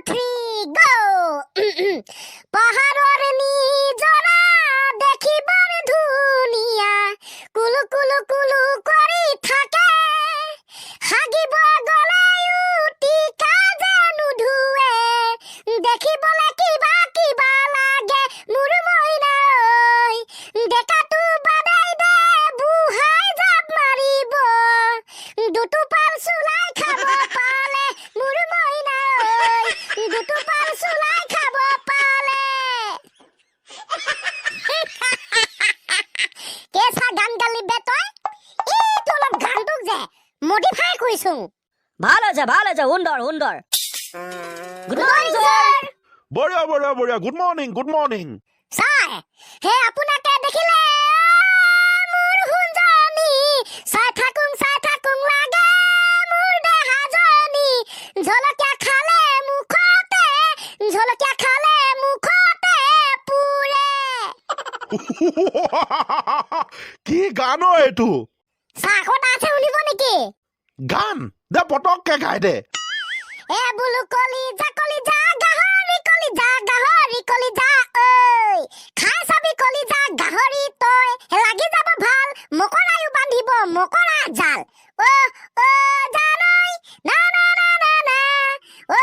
3 go পাহাৰৰ নিজৰা দেখিবৰ ধুনীয়া কুলু কুলু কুলু কৰি থাকে হাগিব গলাই উটি কাজে নুধুৱে দেখিবলৈ কিবা কিবা লাগে মোৰ মইনা ঐ ডেকাটো বাদাই দে বুঢ়াই জাপ মাৰিব দুটো পাল চুলাই খাব পালে মোৰ মইনা ঐ দুটো পাল চুলাই খাব পালে কেঁচা গান গালি বে তই এইটো অলপ গানটোক যে মডিফাই কৰিছো ভাল আছে সুন্দৰ গুড মৰ্নিং স্যাৰ বঢ়িয়া বঢ়িয়া বঢ়িয়া গুড মৰ্নিং স্যাৰ হে আপোনাকে দেখিলে মোৰ হুঞ্জনি চাই থাকুং লাগে মোৰ দেহাজনি জলকীয়া খালে মুখতে পুৰে কি গান এইটো চাকত আছে শুনিব নেকি গান দে পটককে গাই দে এ বুলু কলিজা গাহৰি কলিজা ঐ খাই চাবি কলিজা গাহৰি তই লাগি যাব ভাল মকৰায়ো বান্ধিব মকৰা জাল অ জানৈ না না না না না অ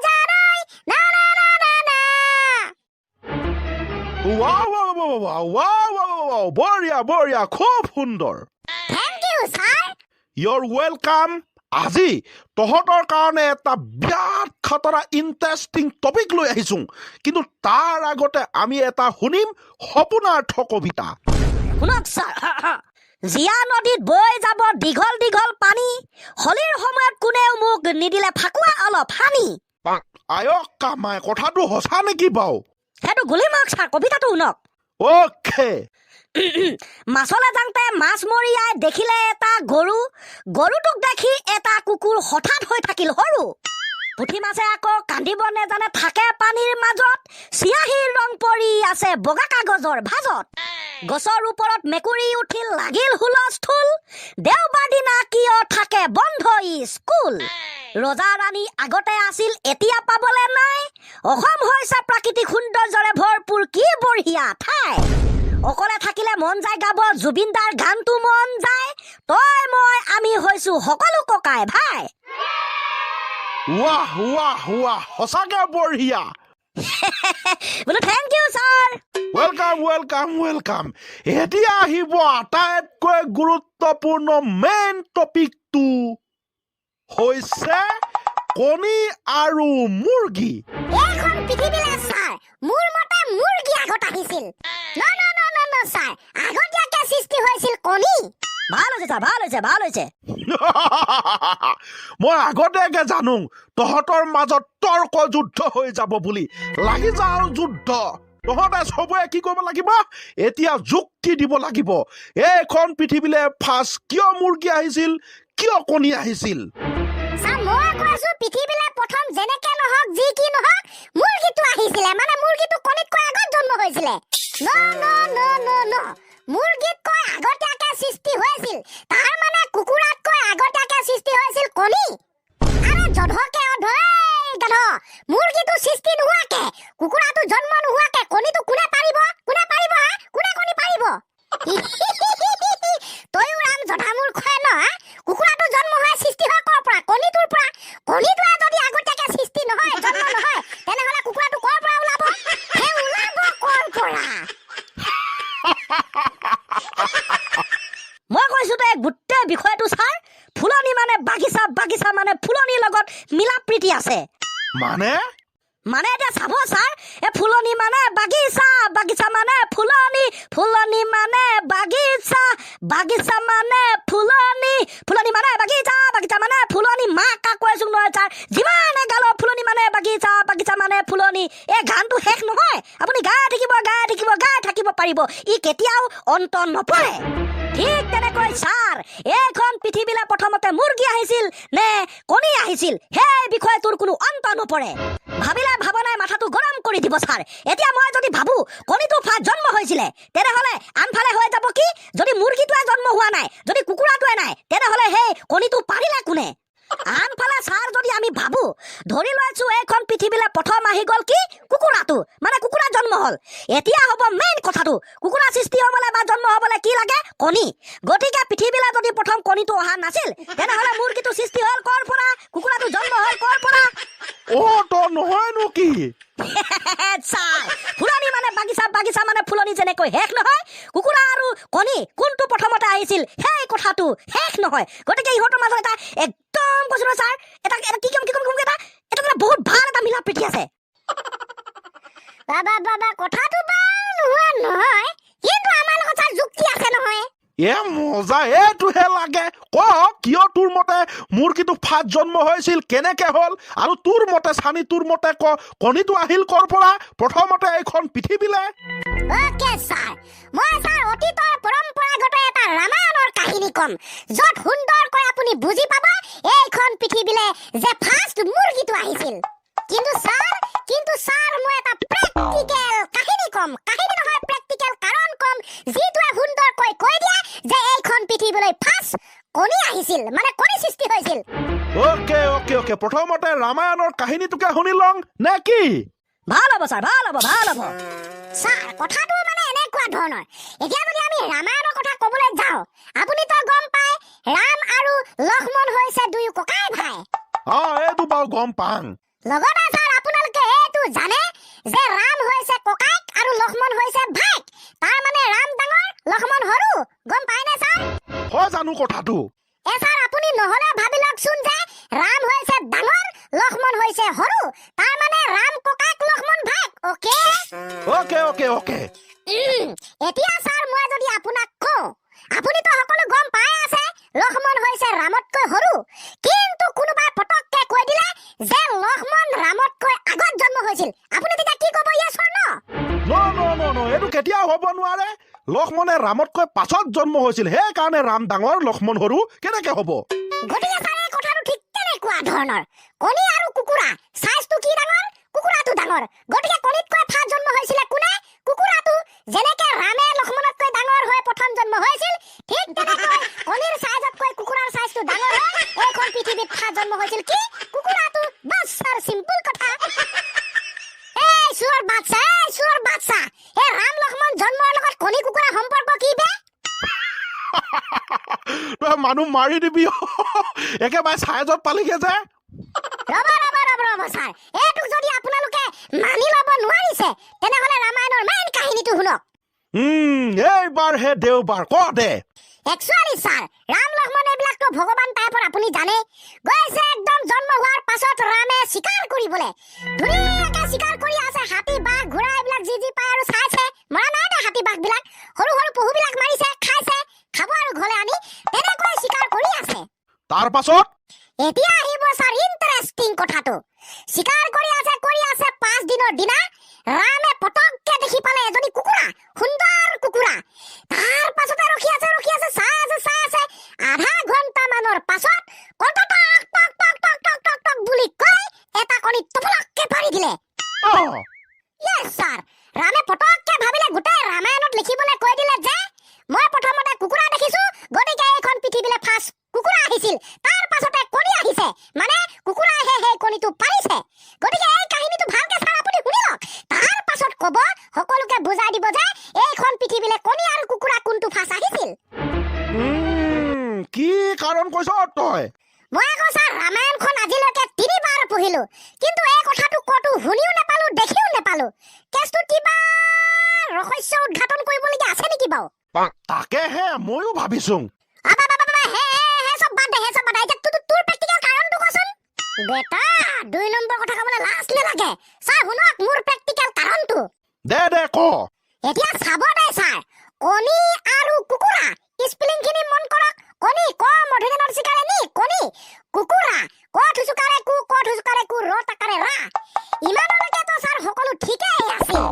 জানৈ না না না না না ৱাও বঢ়িয়া খুব সুন্দৰ থ্যাংক ইউ স্যাৰ ইউৰ ৱেলকাম আজি তহঁতৰ কাৰণে এটা বিৰাট খতৰা ইণ্টাৰেষ্টিং টপিক লৈ আহিছো কিন্তু তাৰ আগতে আমি এটা শুনিম সপোনাৰ্থ কবিতা শুনক ছাৰ জিয়া নদীত বৈ যাব দীঘল দীঘল পানী হলিৰ সময়ত কোনেও মোক নিদিলে ফাকুৱা অলপ হানি আয়ক কামাই কথাটো সঁচা নেকি বাৰু সেইটো গুলি মাৰক ছাৰ কবিতাটো শুনক অ'কে মাছলে যাওঁতে মাছ মৰিয়াই দেখিলে এটা গৰুটোক দেখি এটা কুকুৰ হঠাৎ হৈ থাকিল সৰু পুঠি মাছে আকৌ কান্দিব নেজানে থাকে পানীৰ মাজত চিয়াহীৰ ৰং পৰি আছে বগা কাগজৰ ভাজত গছৰ ওপৰত মেকুৰী উঠিল লাগিল হুলস্থুল দেওবাৰ দিনা কিয় থাকে বন্ধ স্কুল ৰজা ৰাণী আগতে আছিল এতিয়া পাবলে নাই অসম হৈছে প্ৰাকৃতিক সৌন্দৰ্যৰে ভৰপূৰ কি বঢ়িয়া ঠাই অকলে থাকিলে মন যায় গাব জুবিন দাৰ গানটো মন যায় তই মই আমি হৈছো সকলো ককাই ভাই ৱাহ সঁচাকে বঢ়িয়া বোলো থেংক ইউ ছাৰ ৱেলকাম এতিয়া আহিব আটাইতকৈ গুৰুত্বপূৰ্ণ মেইন টপিকটো হৈছে কণী আৰু মুৰ্গী এইখন পৃথিৱীলৈ স্যাৰ মোৰ মতে মুৰ্গী আগত আহিছিল ন স্যাৰ আগতীয়াকে সৃষ্টি হৈছিল কণী ভাল হৈছে মই আগতীয়াকে জানো তহঁতৰ মাজত তৰ্ক যুদ্ধ হৈ যাব বুলি লাগি যাওঁ যুদ্ধ তহঁতে চবৰে কি কৰিব লাগিব এতিয়া যুক্তি দিব লাগিব এইখন পৃথিৱীলৈ ফাৰ্ষ্ট কিয় মুৰ্গী আহিছিল কিয় কণী আহিছিল স্যাৰ মই কৈছো পৃথিৱীলৈ প্ৰথম যেনেকে নহওক যি কি নহওক মুৰ্গীটো আহিছিলে মানে মুৰ্গীটো কণীতকৈ আগত জন্ম হৈছিলে ন মুৰ্গীতকৈ আগতীয়াকে সৃষ্টি হৈছিল তাৰ মানে কুকুৰাতকৈ আগতীয়াকে সৃষ্টি হৈছিল কণী আৰে জধকে অধ মুৰ্গীটো সৃষ্টি নোহোৱাকে কুকুৰাটো জন্ম নোহোৱাকে কণীটো কোনে পাৰিব কোনে কণী পাৰিব তয়ো ৰাম জধা মূৰ্খই ন কুকুৰাটো জন্ম হয় সৃষ্টি হয় কৰ পৰা কণীটোৰ পৰা কণীটোৱে যদি আগতীয়াকে সৃষ্টি নহয় জন্ম নহয় তেনেহলে কুকুৰাটো কৰ পৰা ওলাব কৰ পৰা মই কৈছো তই গোটেই বিষয়টো ছাৰ ফুলনি মানে বাগিচা মানে ফুলনিৰ লগত মিলা প্ৰীতি আছে মানে এতিয়া চাব ছাৰ এই ফুলনি মানে বাগিচা মানে ফুলনি মানে বাগিচা মানে ফুলনি মানে বাগিচা মানে ফুলনি মাকা কৈছো নহয় ছাৰ যিমানে গালো ফুলনি মানে বাগিচা মানে ফুলনি এই গানটো শেষ নহয় আপুনি গাই থাকিব পাৰিব ই কেতিয়াও অন্ত নপৰে ঠিক তেনেকৈ ছাৰ এইখন পৃথিৱীলৈ প্ৰথমতে মুৰ্গী আহিছিল নে কণী আহিছিল সেই বিষয়ে তোৰ কোনো অন্ত নপৰে ভাবিলে ভাবনাই মাথাটো গৰম কৰি দিব ছাৰ এতিয়া মই যদি ভাবো কণীটো ফাৰ্ষ্ট জন্ম হৈছিলে তেনেহলে আনফালে হৈ যাব কি যদি মুৰ্গীটোৱে জন্ম হোৱা নাই যদি কুকুৰাটোৱে নাই তেনেহলে সেই কণীটো পাৰিলে কোনে আনফালে ছাৰ যদি আমি ভাবো ধৰি লৈছো এইখন পৃথিৱীলৈ প্ৰথম আহি গ'ল কি কুকুৰাটো মানে কুকুৰা জন্ম হ'ল এতিয়া হ'ব মেইন কথাটো কুকুৰা সৃষ্টি হ'বলৈ বা জন্ম হ'বলৈ কি লাগে কণী গতিকে পৃথিৱীলৈ যদি প্ৰথম কণীটো অহা নাছিল তেনেহ'লে মুৰ্গীটো সৃষ্টি হ'ল ক'ৰ পৰা কুকুৰাটো জন্ম হ'ল ক'ৰ পৰা তো নহয়নো কি ছাৰ ফুলনি মানে বাগিচা মানে ফুলনি যেনেকৈ শেষ নহয় কুকুৰা আৰু কণী কোনটো প্ৰথমতে আহিছিল সেই কথাটো শেষ নহয় গতিকে ইহঁতৰ মাজত এটা একদম কৈছো ন ছাৰ এটা কি কম এটা বহুত ভাল এটা মিলা প্ৰীতি আছে বাবা কথাটো বাৰু নোহোৱা নহয় কিন্তু আমাৰ লগত ছাৰ যুক্তি আছে নহয় মজা এইটোহে লাগে ক কিয় তোৰ মতে মুৰ্গীটো ফাৰ্ষ্ট জন্ম হৈছিল কেনেকে হ'ল আৰু তোৰ মতে চানি তোৰ মতে ক কণীটো আহিল ক'ৰ পৰা প্ৰথমতে এইখন পৃথিৱীলৈ ওকে ছাৰ মই ছাৰ অতীতৰ পৰম্পৰাগত এটা ৰামায়ণৰ কাহিনী কম য'ত সুন্দৰকৈ আপুনি বুজি পাব এইখন পৃথিৱীলৈ যে ফাৰ্ষ্ট মুৰ্গীটো আহিছিল কিন্তু ছাৰ মই এটা প্ৰেক্টিকেল কাহিনী কম কাহিনী নহয় প্ৰেক্টিকেল কাৰণ কম যিটোৱে সুন্দৰকৈ কৈ দিয়ে যে এইখন পৃথিৱীলৈ ফাৰ্ষ্ট কণী আহিছিল মানে কণী সৃষ্টি হৈছিল ওকে প্ৰথমতে ৰামায়ণৰ কাহিনীটোকে শুনি লওঁ নে কি ভাল হ'ব ছাৰ ভাল হ'ব ছাৰ কথাটো মানে এনেকুৱা ধৰণৰ এতিয়া যদি আমি ৰামায়ণৰ কথা ক'বলৈ যাওঁ আপুনিতো গম পায় ৰাম আৰু লক্ষ্মণ হৈছে দুয়ো ককাই ভাই এইটো বাৰু গম পাং লগতে ছাৰ আপোনালোকে এইটো জানে যে ৰাম হৈছে ককাইক আৰু লক্ষ্মণ হৈছে ভাইক তাৰ মানে ৰাম ডাঙৰ লক্ষ্মণ সৰু গম পায়নে ছাৰ হয় জানো কথাটো ছাৰ আপুনি নহলে ভাবি লওকচোন যে ৰাম হৈছে ডাঙৰ লক্ষ্মণ হৈছে সৰু তাৰ মানে ৰাম ককাইক লক্ষ্মণ ভাইক ওকে এতিয়া ছাৰ মই যদি আপোনাক কওঁ আপুনিতো সকলো গম পাই আছে লক্ষ্মণ হৈছে ৰামতকৈ সৰু কিন্তু কোনোবাই পটককে কৈ দিলে যে লক্ষ্মণ ৰামতকৈ আগত জন্ম হৈছিল আপুনি তেতিয়া কি ক'ব ইয়েছ অৰ নো এইটো কেতিয়াও হ'ব নোৱাৰে লক্ষ্মণে ৰামতকৈ পাছত জন্ম হৈছিল সেইকাৰণে ৰাম ডাঙৰ লক্ষ্মণ সৰু কেনেকে হ'ব গতিকে ছাৰ এই কথাটো ঠিক তেনেকুৱা ধৰণৰ কণী আৰু কুকুৰা সাইজটো কি ডাঙৰ কুকুৰাটো ডাঙৰ গতিকে কণীতকৈ ফাৰ্ষ্ট জন্ম হৈছিলে কোনে কুকুৰাটো যেনেকে ৰামে লক্ষ্মণতকৈ ডাঙৰ হৈ প্ৰথম জন্ম হৈছিল ঠিক তেনেকৈ কণীৰ সাইজতকৈ কুকুৰাৰ সাইজটো ডাঙৰ হৈ এইখন পৃথিৱীত ফাৰ্ষ্ট জন্ম হৈছিল কি কুকুৰাটো বাছ ছাৰ সিম্পল কথা এই চুৰৰ বাচ্চা এই ৰাম লক্ষ্মণ জন্মৰ লগত কণী কুকুৰা সম্পৰ্ক কি বে তই মানুহ মাৰি দিবি একেবাৰে চাইজত পালিগে যে ৰ'ব ছাৰ এইটোক যদি আপোনালোকে মানি ল'ব নোৱাৰিছে তেনেহ'লে ৰামায়ণৰ মেইন কাহিনীটো শুনক এইবাৰ হে দেওবাৰ ক দে একচুৱেলি ছাৰ ৰাম লক্ষ্মণ এইবিলাকতো ভগৱান টাইপৰ আপুনি জানে গৈছে একদম জন্ম হোৱাৰ পাছত ৰামে চিকাৰ কৰিবলৈ ধুনীয়াকে চিকাৰ কৰি আছে হাতী বাঘ ঘোঁৰা এইবিলাক যি পায় আৰু চাইছে মৰা নাই দে হাতী বাঘবিলাক সৰু পহুবিলাক মাৰিছে খাইছে খাব আৰু ঘৰলৈ আনি তেনেকৈ চিকাৰ কৰি আছে তাৰ পাছত এতিয়া আহিব ছাৰ ইণ্টাৰেষ্টিং কথাটো চিকাৰ কৰি আছে 5 দিনৰ দিনা ৰামে পটককে দেখি পালে এজনী কুকুৰা সুন্দৰ কুকুৰা তাৰ পাছতে ৰখি আছে চাই আছে আধা ঘণ্টা মানৰ পাছত কটক বুলি কৈ এটা কণী টপলককে পাৰি দিলে ইয়েছ ছাৰ ৰামে পটককে ভাবিলে গোটেই ৰামায়ণত লিখিবলৈ কৈ দিলে যে মই প্ৰথমতে কুকুৰা দেখিছো গতিকে এইখন পৃথিৱীলৈ ফাৰ্ষ্ট কুকুৰা আহিছিল তাৰ পাছতে কণী আহিছে মানে কুকুৰাইহে সেই কণীটো পাৰিছে গতিকে এই কাহিনীটো ভালকে ছাৰ আপুনি শুনি লওক তাৰ পাছত ক'ব সকলোকে বুজাই দিব যে এইখন পৃথিৱীলৈ কণী আৰু কুকুৰা কোনটো ফাৰ্ষ্ট আহিছিল কি কাৰণ কৈছ তই মই আকৌ ছাৰ ৰামায়ণখন আজিলৈকে 3 বাৰ পঢ়িলো কিন্তু এই কথাটো ক'তো শুনিও নাপালো দেখিও নাপালো কেছটো কিবা ৰহস্য উদ্ঘাটন কৰিবলগীয়া আছে নেকি বাৰু তাকেহে ময়ো ভাবিছো বেটা 2 নম্বৰ কথা ক'বলৈ লাজ নালাগে ছাৰ শুনক মোৰ প্ৰেক্টিকেল কাৰণটো দে ক এতিয়া চাব দে ছাৰ কণী আৰু কুকুৰা স্পেলিংখিনি মন কৰক কণী ক মধুৰিনৰ চিকাৰে নি কণী কুকুৰা ক থুচুকাৰে কু ৰ তাকাৰে ৰা ইমানলৈকে তো ছাৰ সকলো ঠিকেই আছিল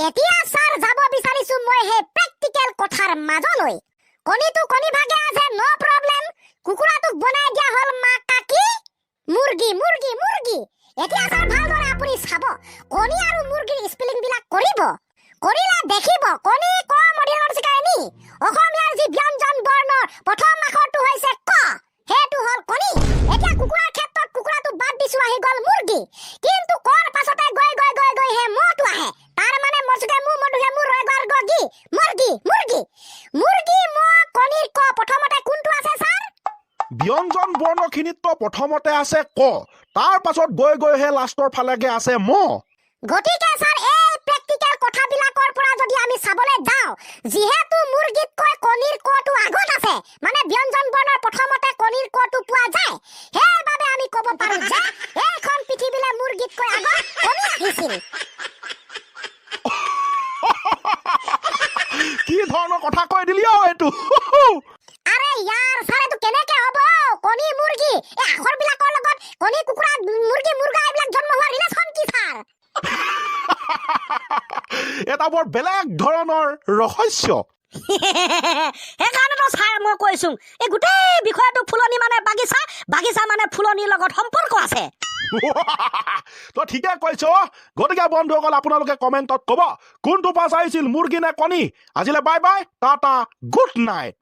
এতিয়া ছাৰ যাব বিচাৰিছো মই হে প্ৰেক্টিকেল কথাৰ মাজলৈ কণীটো কণী ভাগে আছে নো প্ৰবলেম কুকুৰাটোক বনাই দিয়া হ'ল মাকাকি মুৰ্গী এতিয়া ছাৰ ভালদৰে আপুনি চাব কণী আৰু মুৰ্গীৰ স্পেলিং বিলাক কৰিলে দেখিব কণী ক মধুৰিনৰ চিকাৰে নি অসমীয়াৰ যি ব্যঞ্জন বৰ্ণৰ প্ৰথম আখৰটো হৈছে ক সেইটো হল কণী এতিয়া কুকুৰাৰ ক্ষেত্ৰত কুকুৰাটো বাদ দিছো আহি গল মুৰ্গী কিন্তু কোৱাৰ পাছতে গৈ গৈ গৈ গৈ হে মহটো আহে তাৰ মানে মজুকে মধুহে মোৰ ৰৈ গল গি মুৰ্গী মুৰ্গী মুৰ্গী মহ কণীৰ ক প্ৰথমতে কোনটো আছে ছাৰ ব্যঞ্জন বৰ্ণখিনিত প্ৰথমতে আছে ক তাৰ পাছত গৈ গৈ হে লাষ্টৰ ফালেগে আছে ম গতিকে ছাৰ এই প্ৰেক্টিকেল কথাবিলাকৰ পৰা যদি আমি চাবলৈ যাওঁ যিহেতু মুৰ্গীত কৈ কণীৰ কটো আগত আছে মানে ব্যঞ্জন বৰ্ণৰ প্ৰথমতে কণীৰ কটো পোৱা যায় সেইবাবে আমি ক'ব পাৰো যে এইখন পৃথিৱীলৈ মুৰ্গীত কৈ আগত কণী আহিছিল কি ধৰণৰ কথা কৈ দিলি এইটো আৰে ইয়াৰ ছাৰ এইটো কেনেকে হ'ব কণী মুৰ্গী এই আখৰবিলাকৰ লগত কণী কুকুৰা মুৰ্গী মুৰ্গা এইবিলাক জন্ম হোৱা ৰিলেশ্যন কি ছাৰ এটা বৰ বেলেগ ধৰণৰ ৰহস্য সেইকাৰণেতো ছাৰ মই কৈছো এই গোটেই বিষয়টো ফুলনি মানে বাগিচা বাগিচা মানে ফুলনিৰ লগত সম্পৰ্ক আছে তই ঠিকে কৈছ গতিকে বন্ধুসকল আপোনালোকে কমেণ্টত ক'ব কোনটো পাছ আহিছিল মুৰ্গী নে কণী আজিলৈ bye bye Tata good night